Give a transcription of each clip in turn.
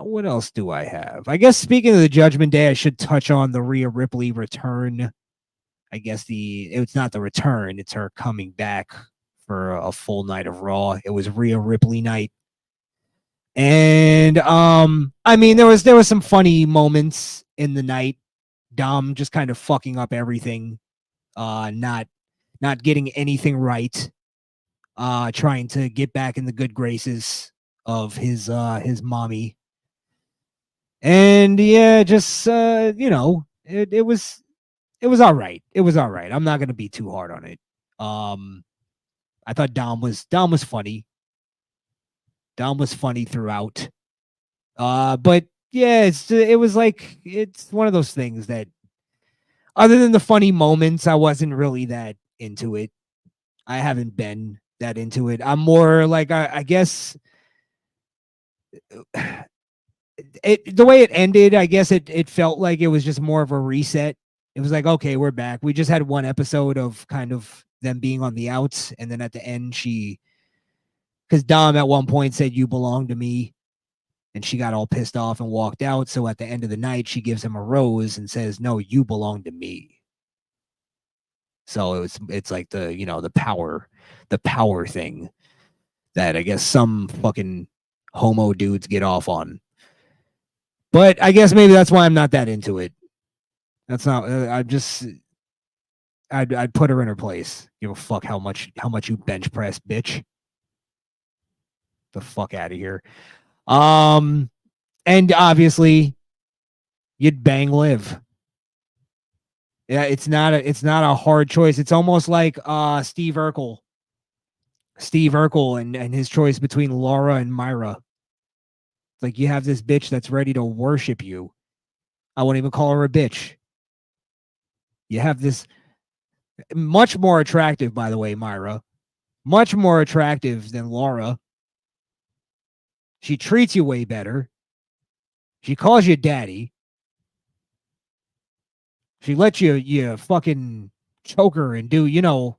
what else do I have? I guess speaking of the Judgment Day, I should touch on the Rhea Ripley return. I guess it's not the return, it's her coming back for a full night of Raw. It was Rhea Ripley night. And I mean there was some funny moments in the night. Dom just kind of fucking up everything, not getting anything right, trying to get back in the good graces of his mommy. And yeah, just it was all right. It was all right. I'm not gonna be too hard on it. I thought Dom was funny. Dom was funny throughout. But yeah, it was like it's one of those things that, other than the funny moments, I wasn't really that into it. I haven't been that into it. I'm more like I guess the way it ended, I guess it felt like it was just more of a reset. It was like, okay, we're back. We just had one episode of kind of them being on the outs, and then at the end, because Dom at one point said, "You belong to me," and she got all pissed off and walked out. So at the end of the night, she gives him a rose and says, "No, you belong to me." So it's like the power thing that I guess some fucking homo dudes get off on. But I guess maybe that's why I'm not that into it. That's not. I'd put her in her place. Give a fuck how much you bench press, bitch. The fuck out of here. And obviously, you'd bang Liv. Yeah, it's not a hard choice. It's almost like Steve Urkel. Steve Urkel and his choice between Laura and Myra. Like, you have this bitch that's ready to worship you. I won't even call her a bitch. You have this much more attractive, by the way, Myra. Much more attractive than Laura. She treats you way better. She calls you daddy. She lets you fucking choke her and do,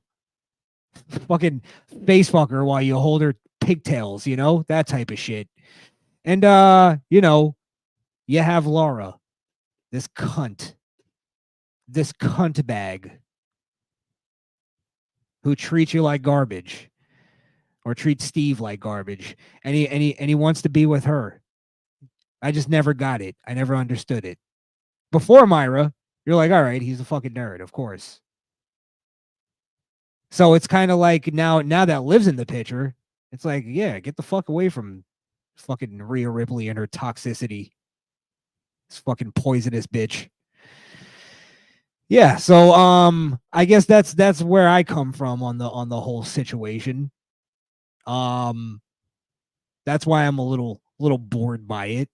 fucking face fuck her while you hold her pigtails, that type of shit. And, you have Laura, this cunt bag who treats you like garbage, or treats Steve like garbage, and he wants to be with her. I just never got it. I never understood it. Before Myra, you're like, all right, he's a fucking nerd, of course. So it's kind of like now that Liv's in the picture, it's like, yeah, get the fuck away from fucking Rhea Ripley and her toxicity. This fucking poisonous bitch. Yeah, so I guess that's where I come from on the whole situation. That's why I'm a little bored by it.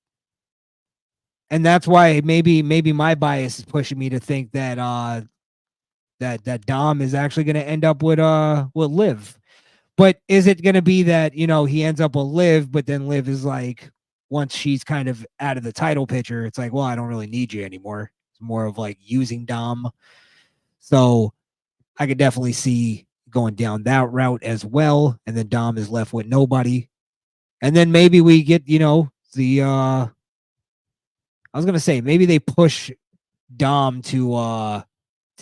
And that's why maybe my bias is pushing me to think that that Dom is actually going to end up with Liv. But is it going to be that, he ends up with Liv, but then Liv is like, once she's kind of out of the title picture, it's like, well, I don't really need you anymore. It's more of like using Dom. So I could definitely see going down that route as well. And then Dom is left with nobody. And then maybe we get, I was going to say, maybe they push Dom to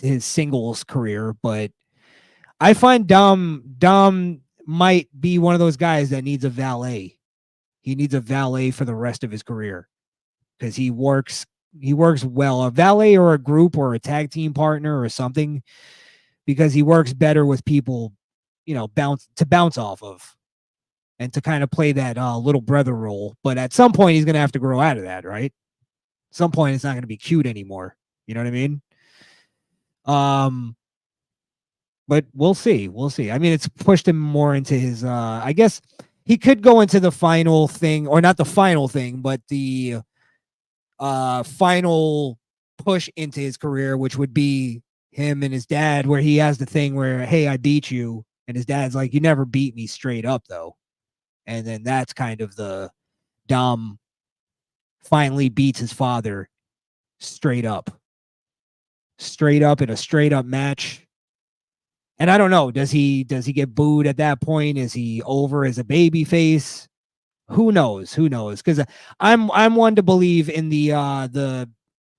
his singles career, but I find Dom might be one of those guys that needs a valet. He needs a valet for the rest of his career, because he works well. A valet or a group or a tag team partner or something, because he works better with people, bounce off of, and to kind of play that little brother role. But at some point, he's going to have to grow out of that, right? At some point, it's not going to be cute anymore. You know what I mean? But we'll see. We'll see. I mean, it's pushed him more into his, I guess he could go into the final thing, or not the final thing, but the final push into his career, which would be him and his dad, where he has the thing where, hey, I beat you. And his dad's like, you never beat me straight up, though. And then that's kind of the Dom finally beats his father straight up in a straight up match. And I don't know, does he get booed at that point? Is he over as a baby face? Who knows? Who knows? Because I'm one to believe in the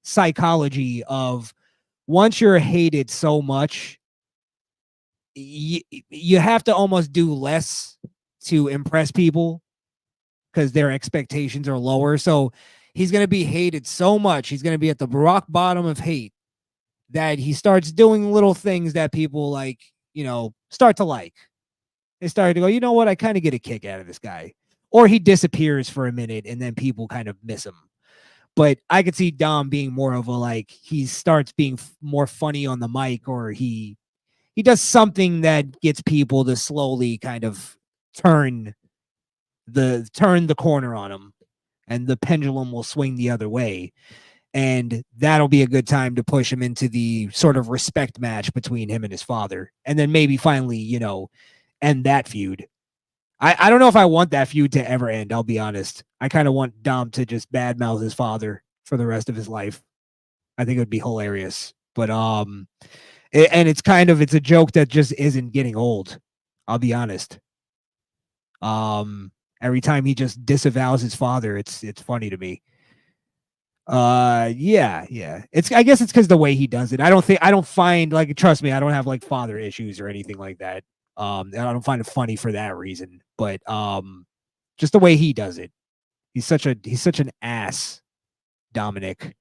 psychology of once you're hated so much, you have to almost do less to impress people because their expectations are lower. So he's going to be hated so much. He's going to be at the rock bottom of hate that he starts doing little things that people like, start to like. They started to go, you know what? I kind of get a kick out of this guy. Or he disappears for a minute and then people kind of miss him. But I could see Dom being more of a like, he starts being more funny on the mic, or he does something that gets people to slowly kind of turn the corner on him, and the pendulum will swing the other way. And that'll be a good time to push him into the sort of respect match between him and his father. And then maybe finally, end that feud. I don't know if I want that feud to ever end. I'll be honest. I kind of want Dom to just badmouth his father for the rest of his life. I think it would be hilarious. But and it's a joke that just isn't getting old. I'll be honest. Every time he just disavows his father, it's funny to me. Yeah. I guess it's because the way he does it. I don't find, like, trust me, I don't have like father issues or anything like that. I don't find it funny for that reason, but just the way he does it. He's such an ass, Dominic.